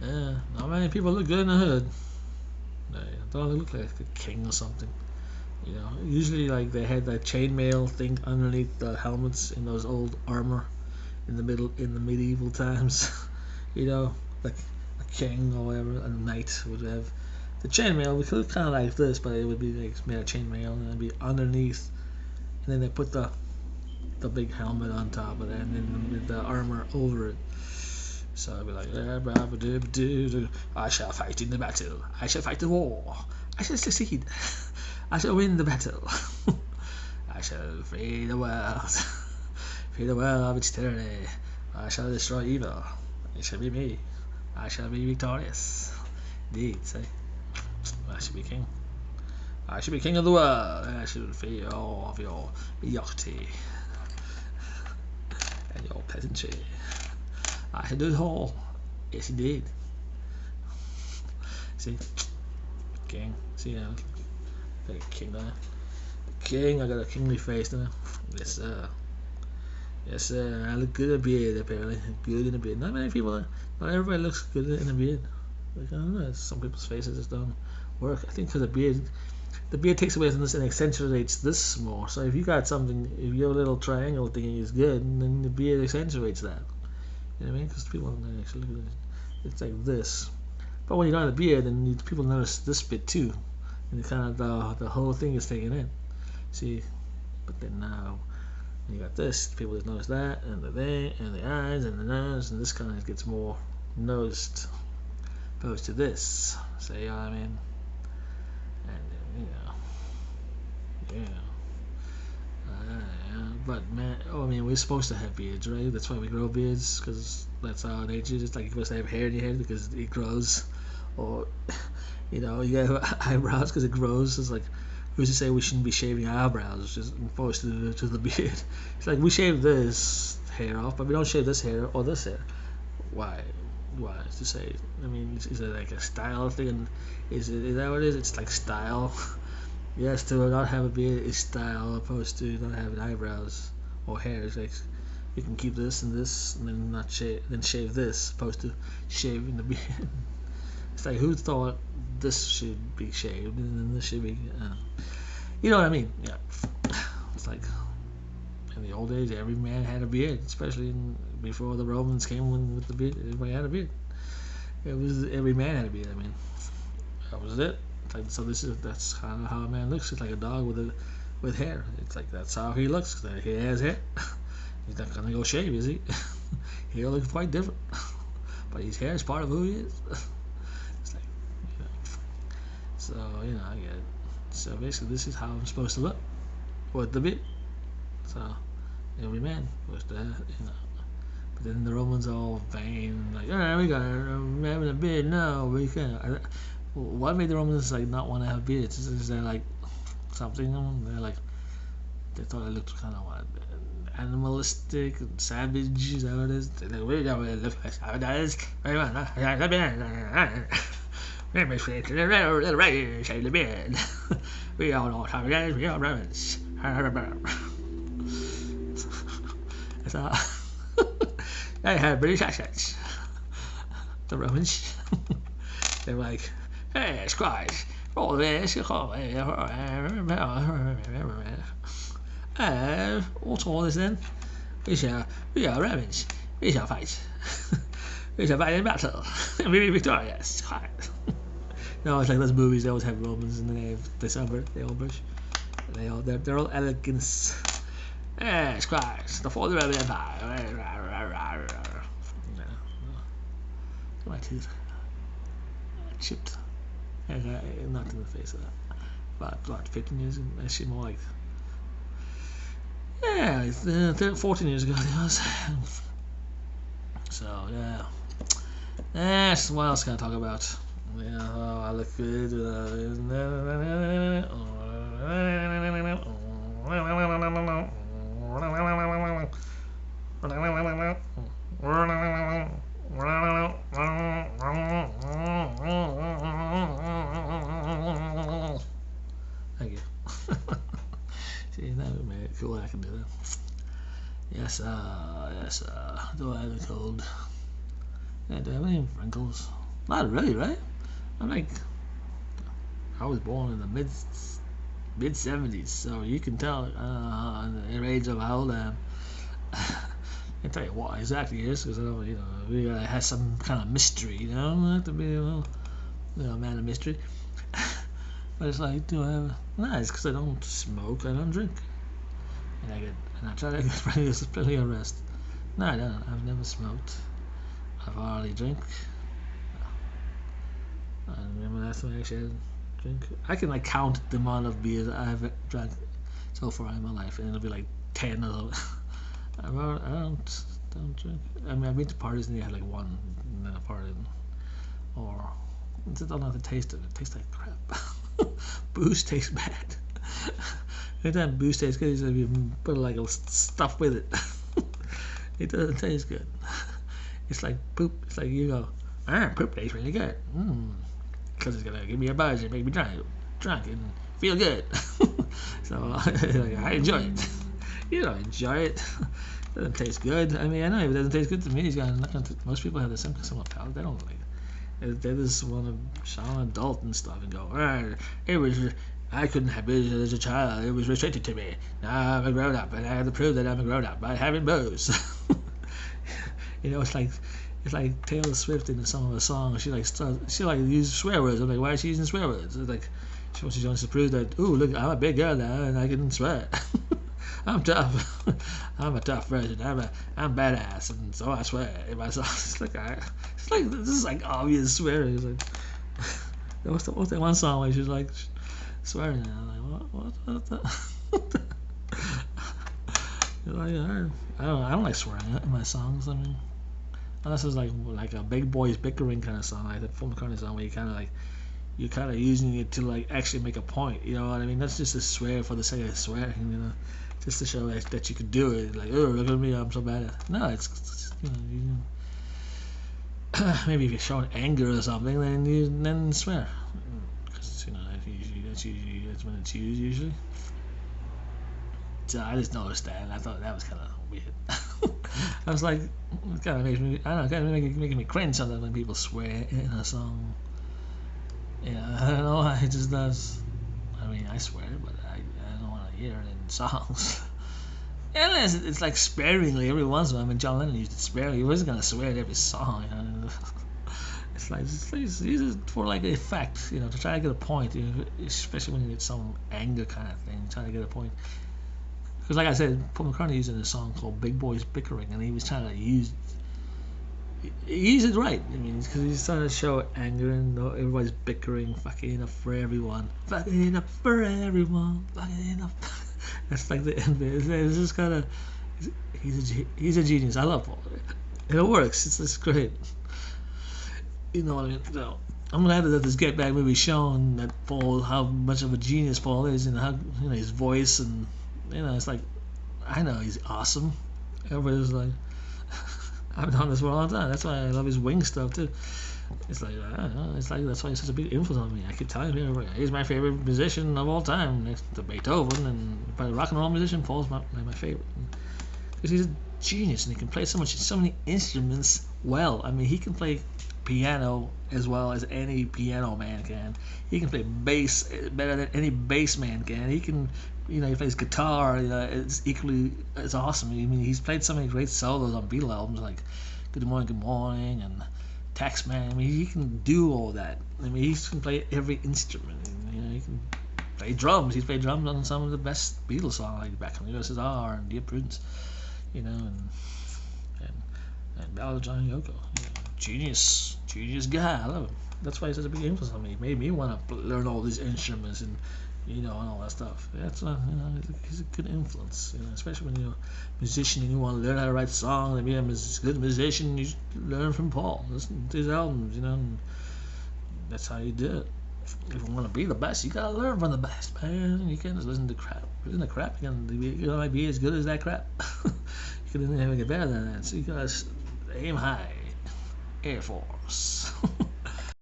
Yeah, not many people look good in the hood. They don't look like a king or something. You know, usually like they had that chainmail thing underneath the helmets in those old armor in the medieval times. You know, like a king or whatever, a knight would have the chainmail. We could kind of like this, but it would be like made of chainmail and it'd be underneath, and then they put the big helmet on top of that, and then the armor over it. So I'd be like, I shall fight in the battle. I shall fight the war. I shall succeed. I shall win the battle. I shall free the world. Free the world of its tyranny. I shall destroy evil. It shall be me. I shall be victorious. Indeed, say. I should be king. I should be king of the world. And I should free all of your mediocrity and your peasantry. I shall do it all. Yes, indeed. See, king. See, got a king there. King, I got a kingly face there. Yes, sir. Yes, sir. I look good in a beard, apparently. Good in a beard. Not many people, not everybody looks good in a beard. Like, I don't know, some people's faces just don't work. I think because the beard takes away from this and accentuates this more. So if you got something, if your little triangle thing is good, then the beard accentuates that. You know what I mean? Because people don't actually look at it. It's like this. But when you got a beard, then people notice this bit too. And kind of the whole thing is taken in. See? But then now, when you got this, people just notice that, and the thing, and the eyes, and the nose, and this kind of gets more noticed. Opposed to this. So, you know what I mean? And, yeah. But man, I mean, we're supposed to have beards, right? That's why we grow beards, because that's our nature. It's like you're supposed to have hair in your head because it grows, or you have eyebrows because it grows. It's like who's to say we shouldn't be shaving eyebrows just opposed to the beard? It's like we shave this hair off, but we don't shave this hair or this hair. Why? Why to say? I mean, is it like a style thing? Is that what it is? It's like style. Yes, to not have a beard is style, opposed to not having eyebrows or hair. It's like you can keep this and this, and then not shave, then shave this, opposed to shaving the beard. It's like who thought this should be shaved and then this should be, you know what I mean? Yeah. It's like in the old days, every man had a beard, especially before the Romans came with the beard. Everybody had a beard. It was every man had a beard. I mean, that was it. Like, so that's kind of how a man looks. It's like a dog with hair. It's like that's how he looks. He has hair. He's not gonna go shave, is he? He looks quite different, but his hair is part of who he is. It's like, so I get it. So basically, this is how I'm supposed to look with the beard. So every man supposed to have, But then the Romans all vain, like, we got having a beard. No, we can't. What made the Romans like not want to have beards? Is there like something? They're like they thought it looked kind of animalistic and savage. Is that what it is? They're like, we don't really look like savages. We want to have a beard. We all know savages. We are Romans. So they have British accents. The Romans. They're like, hey, squads, all this, what's all this then? We are Romans. We shall fight. We shall fight in battle. And we will be victorious. No, it's like those movies. They always have Romans and then they have this over. They all brush. They're all elegance. Hey, squads, the Fourth Roman Empire. My teeth. Chipped. Not in the face of that. About 15 years ago, actually more like, yeah, 14 years ago it was. So yeah. What else can I talk about? I look good. Thank you. See, that would make it cool. I can do that. Yes. Do I have a cold? Yeah, do I have any wrinkles? Not really, right? I'm like, I was born in the mid '70s, so you can tell the age of how old I am. I can tell you what exactly it is, because I know, we gotta have some kind of mystery, I have to be a little, man of mystery. But it's like, do I have? No, it's because I don't smoke, I don't drink, and I try to get plenty of rest. No, I don't. I've never smoked. I've hardly drink. I remember last time I actually drink. I can like count the amount of beers I've drank so far in my life, and it'll be like 10 of those. I don't drink. I mean, I've been to parties and you had like one and then a party, or I just don't know the taste of it. It tastes like crap. Booze tastes bad. Anytime booze tastes good, is if you put like stuff with it. It doesn't taste good. It's like poop. It's like you go, poop tastes really good. Because it's gonna give me a buzz and make me drunk and feel good. So I enjoy it. You don't enjoy it. It doesn't taste good. I mean, I know if it doesn't taste good to me, most people have the same similar palate. They don't like it. They just want to sound adult and stuff and go, it was. I couldn't have booze as a child. It was restricted to me. Now I'm a grown up, and I have to prove that I'm a grown up by having booze. It's like Taylor Swift in some of her songs. She uses swear words. I'm like, why is she using swear words? It's like she wants to prove that. Ooh, look, I'm a big girl now, and I can swear. I'm tough. I'm a tough person. I'm badass, and so I swear in my songs. It's like this is like obvious swearing. It's like what's that one song where she's like swearing? I'm like, what the? I don't like swearing in my songs. I mean, unless it's like a big boys bickering kind of song, like the Paul McCartney song, where you're kind of using it to like actually make a point. You know what I mean? That's just a swear for the sake of swearing. Just to show that you could do it. Like, oh, look at me, I'm so bad. No, it's maybe if you're showing anger or something, then swear. Because that's when it's used usually. So I just noticed that, and I thought that was kind of weird. I was like, it kind of makes me, I don't know, kind of making me cringe sometimes when people swear in a song. Yeah, I don't know, it just does. I mean, I swear, but I don't want to hear it in songs. Unless it's like sparingly every once in a while. I mean, John Lennon used it sparingly. He wasn't gonna swear at every song. It's like use it for like effect, to try to get a point. Especially when you get some anger kind of thing, trying to get a point. Because like I said, Paul McCartney used it in a song called "Big Boys Bickering," and he was trying to use it right. I mean, because he's trying to show anger and everybody's bickering, fucking up for everyone, fucking up for everyone, fucking up. That's like the end. It's just kind of he's a genius. I love Paul. It works. It's great. You know what I mean? So I'm glad that this Get Back movie shown that Paul, how much of a genius Paul is, and how his voice, and it's like I know he's awesome. Everybody's like. I've done this for a long time. That's why I love his Wing stuff too. It's like I don't know. It's like that's why he's such a big influence on me. I keep telling him he's my favorite musician of all time, next to Beethoven, and by the rock and roll musician, Paul's my favorite because he's a genius and he can play so many instruments well. I mean, he can play piano as well as any piano man can. He can play bass better than any bass man can. He can. He plays guitar. It's equally as awesome. I mean, he's played so many great solos on Beatle albums like "Good Morning" and "Taxman." I mean, he can do all that. I mean, he can play every instrument. And, he can play drums. He's played drums on some of the best Beatles songs, like "Back from the USSR" and "Dear Prudence," and "Ballad of Johnny Yoko." Genius guy. I love him. That's why he's such a big influence on me. He made me want to learn all these instruments and all that stuff. That's he's a good influence. Especially when you're a musician and you want to learn how to write songs and be a good musician. You learn from Paul. Listen to his albums. And that's how you do it. If you want to be the best, you gotta learn from the best, man. You can't just listen to crap. Listen to crap, you gotta be as good as that crap. You can even get better than that. So you gotta aim high. Air Force.